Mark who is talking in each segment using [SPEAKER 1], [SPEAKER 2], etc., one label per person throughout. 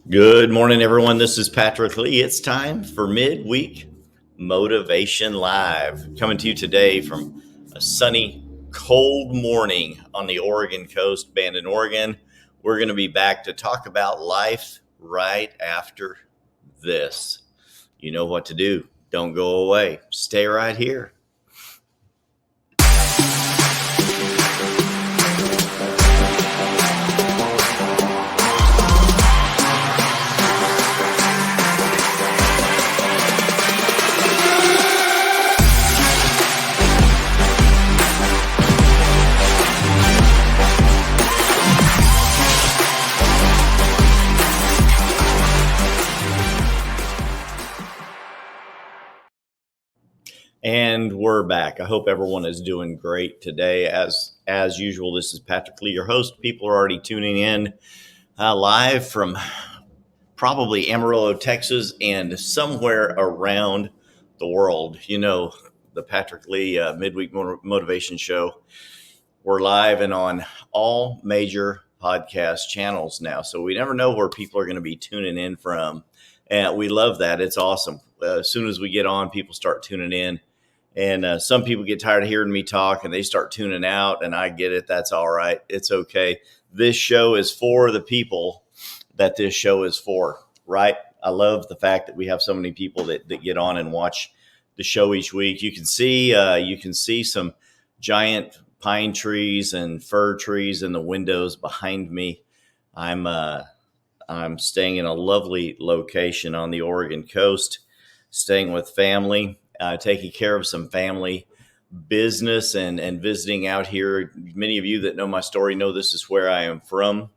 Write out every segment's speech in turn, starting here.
[SPEAKER 1] Good morning, everyone. This is Patrick Lee. It's time for Midweek Motivation Live, coming to you today from a sunny, cold morning on the Oregon coast, Bandon, Oregon. We're going to be back to talk about life right after this. You know what to do. Don't go away. Stay right here. And we're back. I hope everyone is doing great today. As usual, this is Patrick Lee, your host. People are already tuning in live from probably Amarillo, Texas, and somewhere around the world. You know, the Patrick Lee Midweek Motivation Show. We're live and on all major podcast channels now. So we never know where people are going to be tuning in from. And we love that. It's awesome. As soon as we get on, people start tuning in. And some people get tired of hearing me talk and they start tuning out, and I get it. That's all right. It's okay. This show is for the people that this show is for, right? I love the fact that we have so many people that get on and watch the show each week. You can see some giant pine trees and fir trees in the windows behind me. I'm staying in a lovely location on the Oregon coast, staying with family. Taking care of some family business and visiting out here. Many of you that know my story know this is where I am from,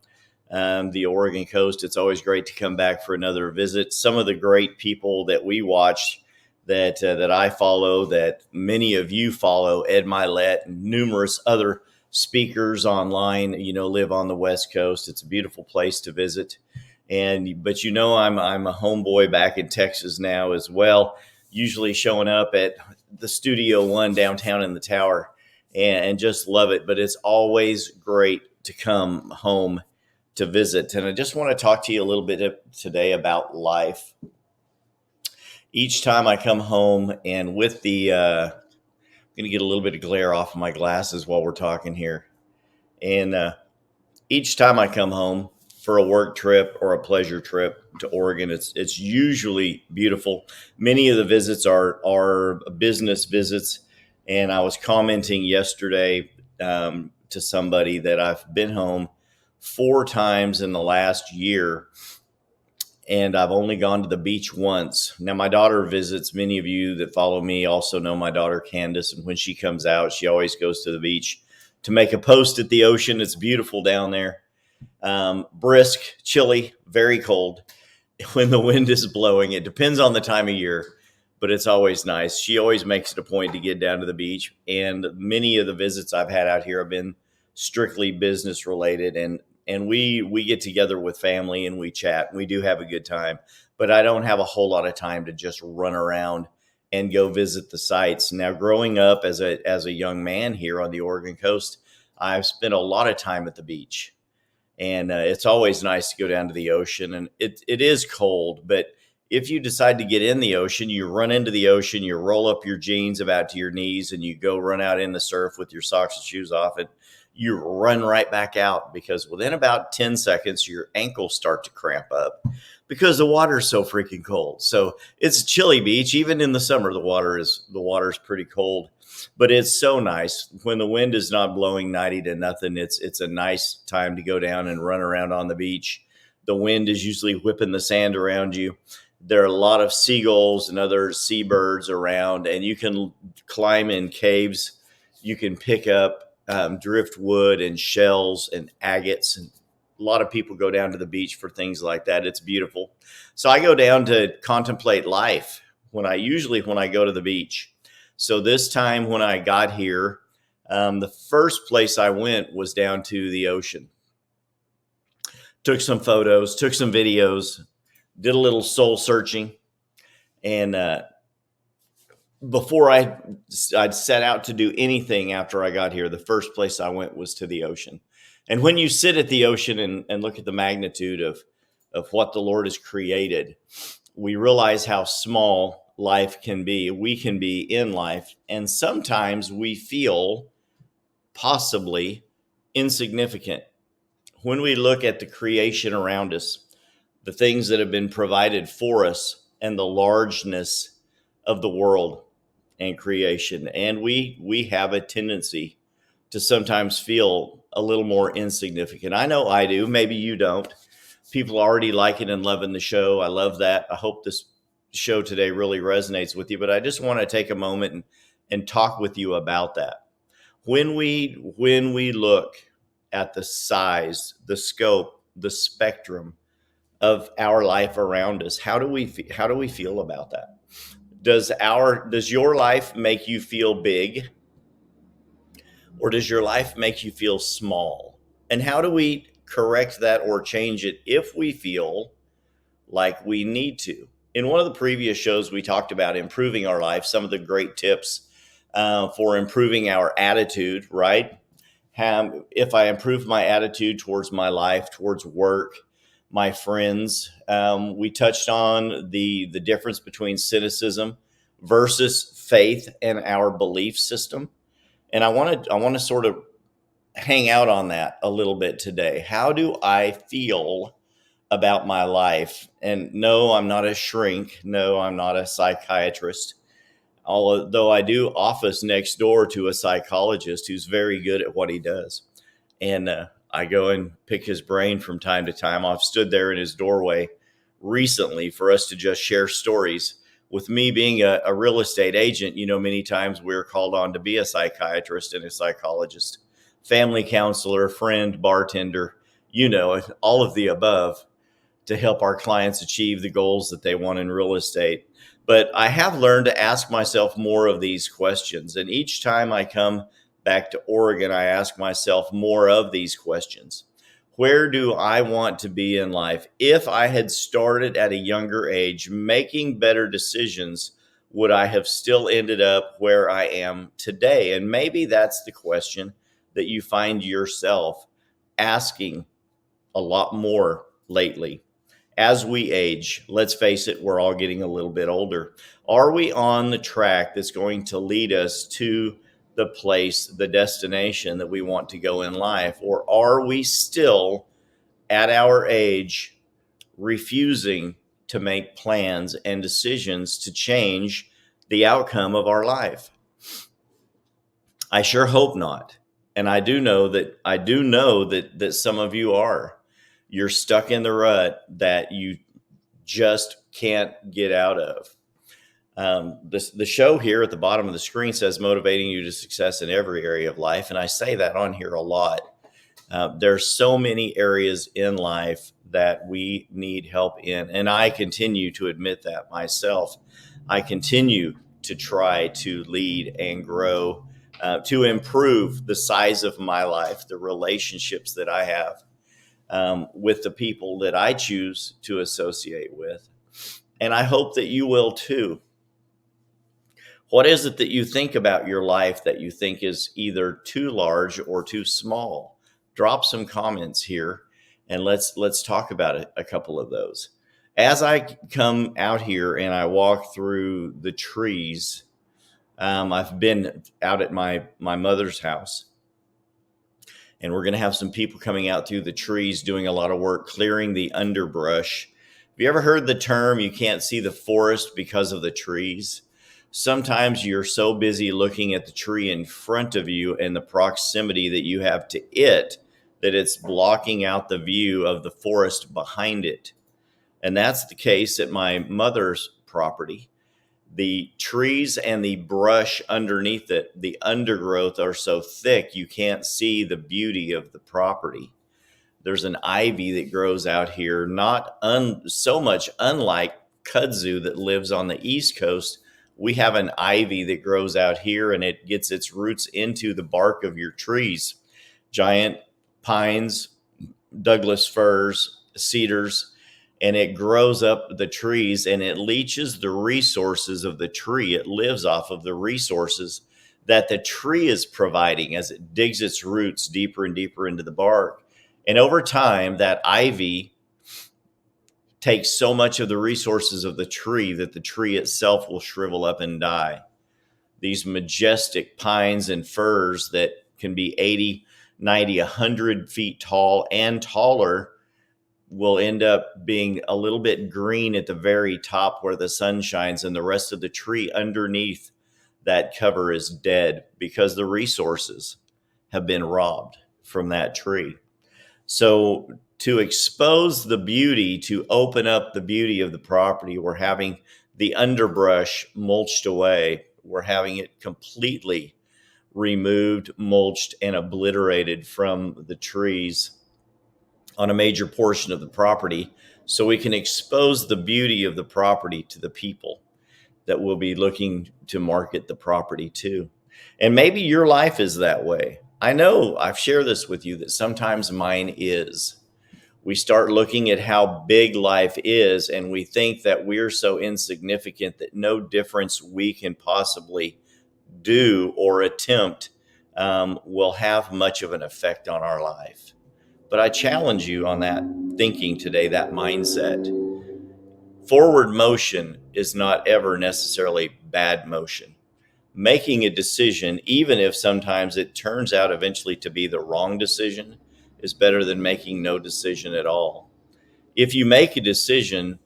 [SPEAKER 1] the Oregon coast. It's always great to come back for another visit. Some of the great people that we watch that I follow, that many of you follow, Ed Milet and numerous other speakers online, live on the West Coast. It's a beautiful place to visit. But I'm a homeboy back in Texas now as well, usually showing up at the Studio One downtown in the tower and just love it. But it's always great to come home to visit. And I just want to talk to you a little bit today about life. Each time I come home, and with I'm going to get a little bit of glare off of my glasses while we're talking here. And each time I come home for a work trip or a pleasure trip to Oregon, it's usually beautiful. Many of the visits are business visits, and I was commenting yesterday to somebody that I've been home 4 times in the last year, and I've only gone to the beach once. Now, my daughter visits. Many of you that follow me also know my daughter Candace, and when she comes out, she always goes to the beach to make a post at the ocean. It's beautiful down there. Brisk, chilly, very cold when the wind is blowing. It depends on the time of year, but it's always nice. She always makes it a point to get down to the beach. And many of the visits I've had out here have been strictly business related. And we get together with family and we chat. We do have a good time, but I don't have a whole lot of time to just run around and go visit the sites. Now, growing up as a young man here on the Oregon coast, I've spent a lot of time at the beach. And it's always nice to go down to the ocean. And it is cold, but if you decide to get in the ocean, you run into the ocean, you roll up your jeans about to your knees, and you go run out in the surf with your socks and shoes off, and you run right back out, because within about 10 seconds, your ankles start to cramp up because the water is so freaking cold. So it's a chilly beach. Even in the summer, the water is pretty cold. But it's so nice when the wind is not blowing 90 to nothing. It's a nice time to go down and run around on the beach. The wind is usually whipping the sand around you. There are a lot of seagulls and other seabirds around, and you can climb in caves. You can pick up driftwood and shells and agates, and a lot of people go down to the beach for things like that. It's beautiful. So I go down to contemplate life when I go to the beach. So this time when I got here, the first place I went was down to the ocean. Took some photos, took some videos, did a little soul searching. And before I'd set out to do anything after I got here, the first place I went was to the ocean. And when you sit at the ocean and look at the magnitude of of what the Lord has created, we realize how small life can be. We can be in life, and sometimes we feel possibly insignificant. When we look at the creation around us, the things that have been provided for us, and the largeness of the world and creation, and we have a tendency to sometimes feel a little more insignificant. I know I do. Maybe you don't. People are already liking and loving the show. I love that. I hope this show today really resonates with you, but I just want to take a moment and talk with you about that. When we look at the size, the scope, the spectrum of our life around us, how do we feel about that? Does your life make you feel big, or does your life make you feel small? And how do we correct that or change it if we feel like we need to? In one of the previous shows, we talked about improving our life, some of the great tips for improving our attitude, right? If I improve my attitude towards my life, towards work, my friends, we touched on the difference between cynicism versus faith and our belief system. And I want to sort of hang out on that a little bit today. How do I feel about my life? And no, I'm not a shrink. No, I'm not a psychiatrist. Although I do office next door to a psychologist who's very good at what he does. And I go and pick his brain from time to time. I've stood there in his doorway recently for us to just share stories. With me being a real estate agent, many times we're called on to be a psychiatrist and a psychologist, family counselor, friend, bartender, all of the above, to help our clients achieve the goals that they want in real estate. But I have learned to ask myself more of these questions. And each time I come back to Oregon, I ask myself more of these questions. Where do I want to be in life? If I had started at a younger age making better decisions, would I have still ended up where I am today? And maybe that's the question that you find yourself asking a lot more lately. As we age, let's face it, we're all getting a little bit older. Are we on the track that's going to lead us to the place, the destination that we want to go in life? Or are we still at our age refusing to make plans and decisions to change the outcome of our life? I sure hope not. And I do know that some of you are. You're stuck in the rut that you just can't get out of. The show here at the bottom of the screen says motivating you to success in every area of life. And I say that on here a lot. There's so many areas in life that we need help in. And I continue to admit that myself. I continue to try to lead and grow, to improve the size of my life, the relationships that I have with the people that I choose to associate with. And I hope that you will too. What is it that you think about your life that you think is either too large or too small? Drop some comments here and let's talk about a couple of those. As I come out here and I walk through the trees, I've been out at my mother's house, and we're going to have some people coming out through the trees doing a lot of work clearing the underbrush. Have you ever heard the term, you can't see the forest because of the trees? Sometimes you're so busy looking at the tree in front of you and the proximity that you have to it that it's blocking out the view of the forest behind it. And that's the case at my mother's property. The trees and the brush underneath it, the undergrowth, are so thick you can't see the beauty of the property. There's an ivy that grows out here, not so much unlike kudzu that lives on the East Coast. We have an ivy that grows out here, and it gets its roots into the bark of your trees. Giant pines, Douglas firs, cedars, and it grows up the trees and it leaches the resources of the tree. It lives off of the resources that the tree is providing as it digs its roots deeper and deeper into the bark. And over time, that ivy take so much of the resources of the tree that the tree itself will shrivel up and die. These majestic pines and firs that can be 80, 90, 100 feet tall and taller will end up being a little bit green at the very top where the sun shines, and the rest of the tree underneath that cover is dead because the resources have been robbed from that tree. So to expose the beauty, to open up the beauty of the property, we're having the underbrush mulched away. We're having it completely removed, mulched, and obliterated from the trees on a major portion of the property, so we can expose the beauty of the property to the people that will be looking to market the property to. And maybe your life is that way. I know I've shared this with you that sometimes mine is. We start looking at how big life is, and we think that we're so insignificant that no difference we can possibly do or attempt will have much of an effect on our life. But I challenge you on that thinking today, that mindset. Forward motion is not ever necessarily bad motion. Making a decision, even if sometimes it turns out eventually to be the wrong decision, is better than making no decision at all. If you make a decision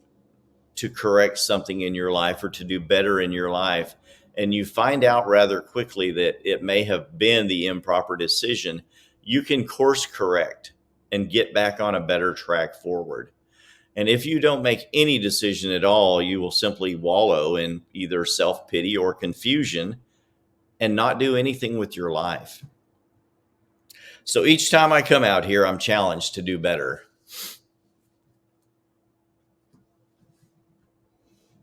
[SPEAKER 1] to correct something in your life or to do better in your life, and you find out rather quickly that it may have been the improper decision, you can course correct and get back on a better track forward. And if you don't make any decision at all, you will simply wallow in either self-pity or confusion and not do anything with your life. So each time I come out here, I'm challenged to do better.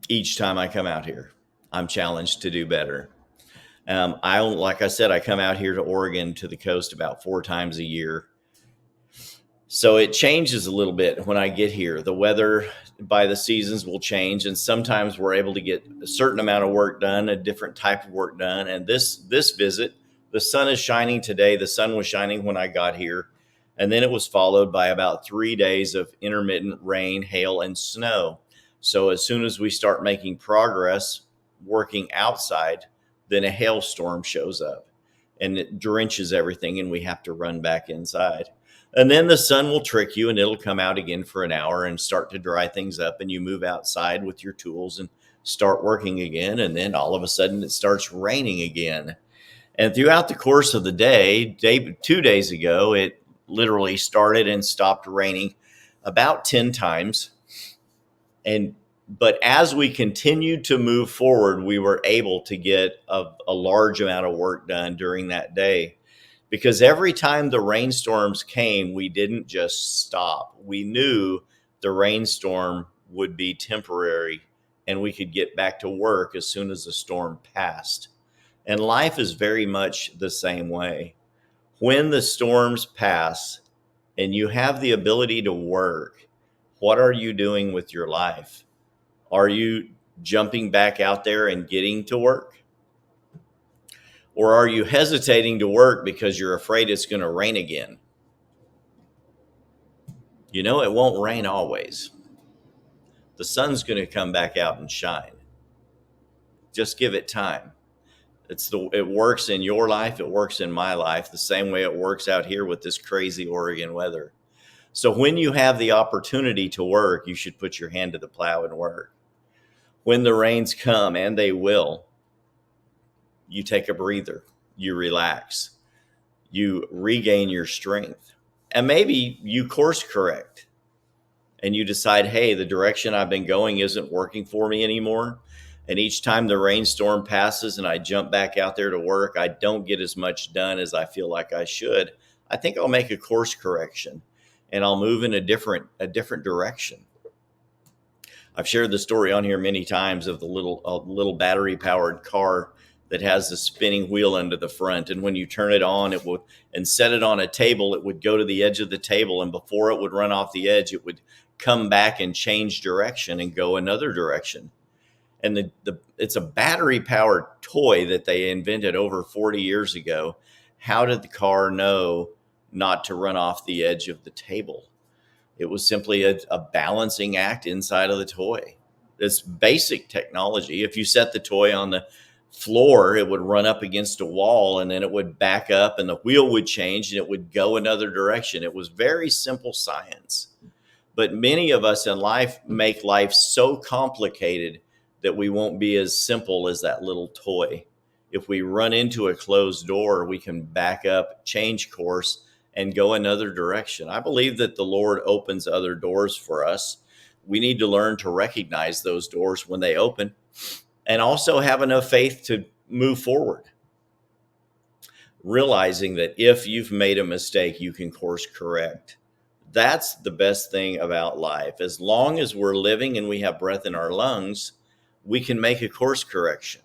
[SPEAKER 1] Each time I come out here, I'm challenged to do better. Like I said, I come out here to Oregon, to the coast, about 4 times a year. So it changes a little bit when I get here. The weather by the seasons will change, and sometimes we're able to get a certain amount of work done, a different type of work done. And this visit, the sun is shining today. The sun was shining when I got here, and then it was followed by about 3 days of intermittent rain, hail, and snow. So as soon as we start making progress working outside, then a hailstorm shows up and it drenches everything, and we have to run back inside. And then the sun will trick you, and it'll come out again for an hour and start to dry things up, and you move outside with your tools and start working again. And then all of a sudden it starts raining again. And throughout the course of the day, 2 days ago, it literally started and stopped raining about 10 times. But as we continued to move forward, we were able to get a large amount of work done during that day. Because every time the rainstorms came, we didn't just stop. We knew the rainstorm would be temporary and we could get back to work as soon as the storm passed. And life is very much the same way. When the storms pass and you have the ability to work, what are you doing with your life? Are you jumping back out there and getting to work? Or are you hesitating to work because you're afraid it's going to rain again? You know, it won't rain always. The sun's going to come back out and shine. Just give it time. It works in your life. It works in my life the same way it works out here with this crazy Oregon weather. So when you have the opportunity to work, you should put your hand to the plow and work. When the rains come, and they will, you take a breather, you relax, you regain your strength, and maybe you course correct and you decide, hey, the direction I've been going isn't working for me anymore. And each time the rainstorm passes and I jump back out there to work, I don't get as much done as I feel like I should. I think I'll make a course correction and I'll move in a different direction. I've shared the story on here many times of the little battery powered car that has the spinning wheel under the front. And when you turn it on, it would, and set it on a table, it would go to the edge of the table. And before it would run off the edge, it would come back and change direction and go another direction. And it's a battery powered toy that they invented over 40 years ago. How did the car know not to run off the edge of the table? It was simply a balancing act inside of the toy. It's basic technology. If you set the toy on the floor, it would run up against a wall and then it would back up and the wheel would change and it would go another direction. It was very simple science. But many of us in life make life so complicated that we won't be as simple as that little toy. If we run into a closed door, we can back up, change course, and go another direction. I believe that the Lord opens other doors for us. We need to learn to recognize those doors when they open and also have enough faith to move forward. Realizing that if you've made a mistake, you can course correct. That's the best thing about life. As long as we're living and we have breath in our lungs, we can make a course correction,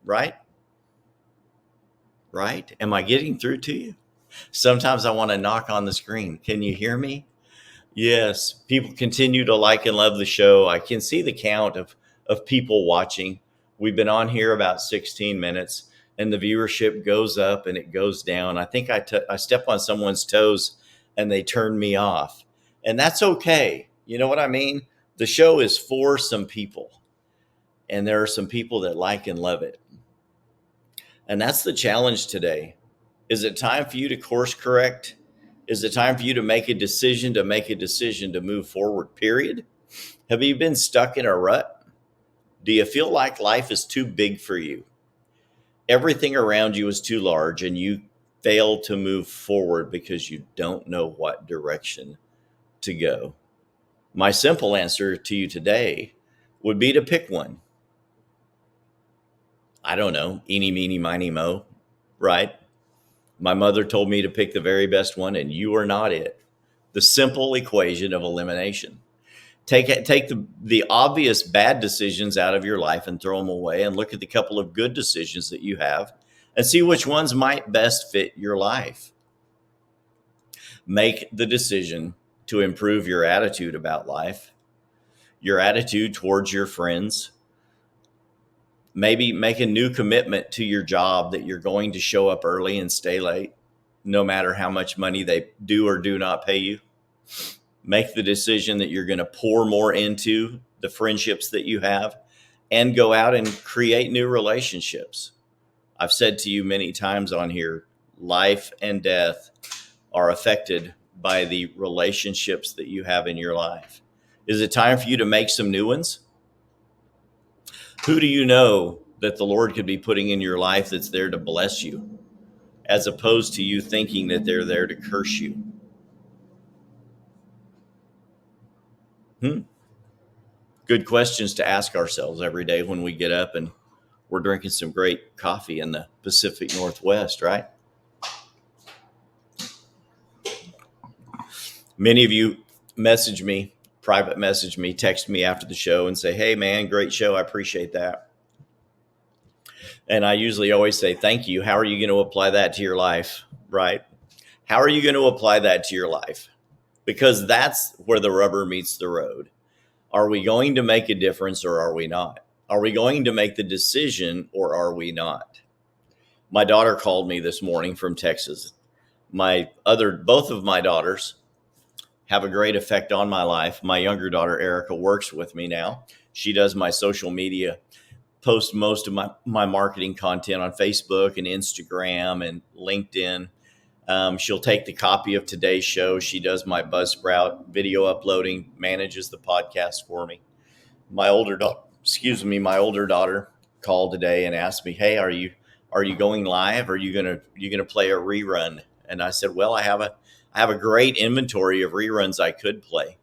[SPEAKER 1] right? Right? Am I getting through to you? Sometimes I want to knock on the screen. Can you hear me? Yes. People continue to like and love the show. I can see the count of people watching. We've been on here about 16 minutes and the viewership goes up and it goes down. I think I step on someone's toes and they turn me off. And that's okay. You know what I mean? The show is for some people. And there are some people that like and love it. And that's the challenge today. Is it time for you to course correct? Is it time for you to make a decision to move forward, period? Have you been stuck in a rut? Do you feel like life is too big for you? Everything around you is too large and you fail to move forward because you don't know what direction to go. My simple answer to you today would be to pick one. I don't know, eeny, meeny, miny, mo, right? My mother told me to pick the very best one, and you are not it. The simple equation of elimination. Take the obvious bad decisions out of your life and throw them away, and look at the couple of good decisions that you have and see which ones might best fit your life. Make the decision to improve your attitude about life, your attitude towards your friends. Maybe make a new commitment to your job that you're going to show up early and stay late, no matter how much money they do or do not pay you. Make the decision that you're going to pour more into the friendships that you have and go out and create new relationships. I've said to you many times on here, life and death are affected by the relationships that you have in your life. Is it time for you to make some new ones? Who do you know that the Lord could be putting in your life that's there to bless you, as opposed to you thinking that they're there to curse you? Good questions to ask ourselves every day when we get up and we're drinking some great coffee in the Pacific Northwest, right? Many of you message me, private message me, text me after the show and say, hey man, great show. I appreciate that. And I usually always say, thank you. How are you going to apply that to your life? Right? How are you going to apply that to your life? Because that's where the rubber meets the road. Are we going to make a difference or are we not? Are we going to make the decision or are we not? My daughter called me this morning from Texas. Both of my daughters have a great effect on my life. My younger daughter, Erica, works with me now. She does my social media, posts most of my marketing content on Facebook and Instagram and LinkedIn. She'll take the copy of today's show. She does my Buzzsprout video uploading, manages the podcast for me. My older daughter called today and asked me, "Hey, are you going live? Are you gonna play a rerun?" And I said, "Well, I have a great inventory of reruns I could play,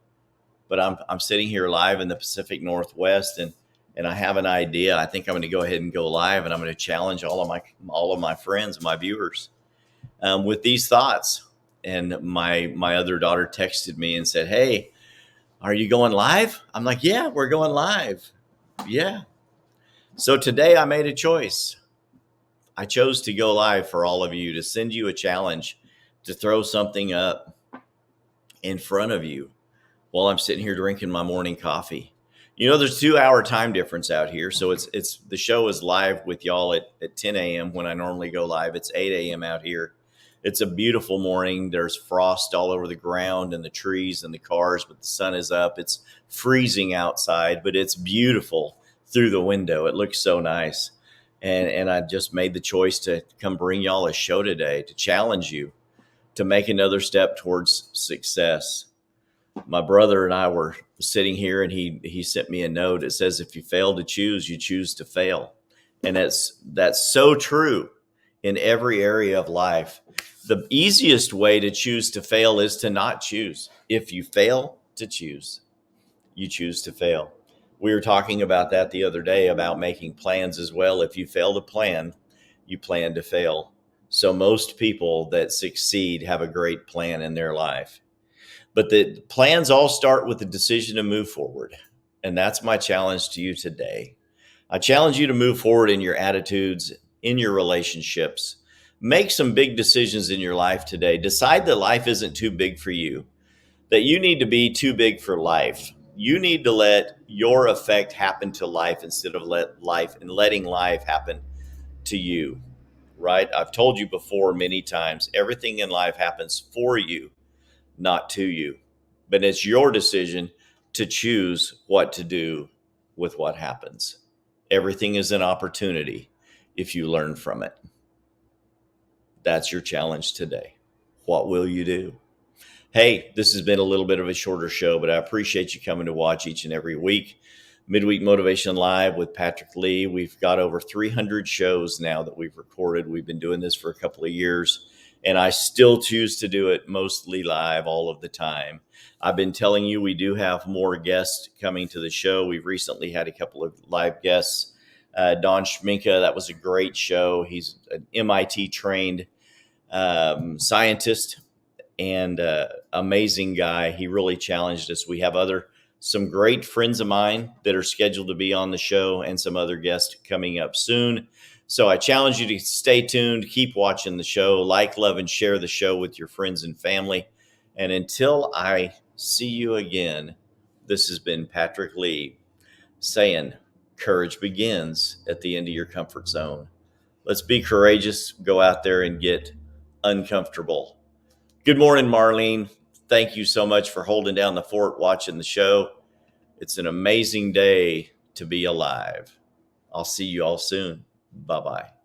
[SPEAKER 1] but I'm sitting here live in the Pacific Northwest and I have an idea. I think I'm going to go ahead and go live, and I'm going to challenge all of my friends, my viewers, with these thoughts." And my other daughter texted me and said, "Hey, are you going live?" I'm like, "Yeah, we're going live." Yeah. So today I made a choice. I chose to go live for all of you, to send you a challenge, to throw something up in front of you while I'm sitting here drinking my morning coffee. You know, there's 2 hour time difference out here. So it's the show is live with y'all at 10 a.m. when I normally go live. It's 8 a.m. out here. It's a beautiful morning. There's frost all over the ground and the trees and the cars, but the sun is up. It's freezing outside, but it's beautiful through the window. It looks so nice. And I just made the choice to come bring y'all a show today to challenge you to make another step towards success. My brother and I were sitting here, and he sent me a note. It says, if you fail to choose, you choose to fail. And that's so true in every area of life. The easiest way to choose to fail is to not choose. If you fail to choose, you choose to fail. We were talking about that the other day, about making plans as well. If you fail to plan, you plan to fail. So most people that succeed have a great plan in their life. But the plans all start with the decision to move forward. And that's my challenge to you today. I challenge you to move forward in your attitudes, in your relationships. Make some big decisions in your life today. Decide that life isn't too big for you, that you need to be too big for life. You need to let your effect happen to life instead of letting life happen to you, right? I've told you before many times, everything in life happens for you, not to you. But it's your decision to choose what to do with what happens. Everything is an opportunity if you learn from it. That's your challenge today. What will you do? Hey, this has been a little bit of a shorter show, but I appreciate you coming to watch each and every week. Midweek Motivation Live with Patrick Lee. We've got over 300 shows now that we've recorded. We've been doing this for a couple of years, and I still choose to do it mostly live all of the time. I've been telling you we do have more guests coming to the show. We've recently had a couple of live guests. Don Schminka, that was a great show. He's an MIT trained scientist and amazing guy. He really challenged us. We have some great friends of mine that are scheduled to be on the show, and some other guests coming up soon. So I challenge you to stay tuned, keep watching the show, like, love, and share the show with your friends and family. And until I see you again, this has been Patrick Lee saying, courage begins at the end of your comfort zone. Let's be courageous, go out there and get uncomfortable. Good morning, Marlene. Thank you so much for holding down the fort, watching the show. It's an amazing day to be alive. I'll see you all soon. Bye-bye.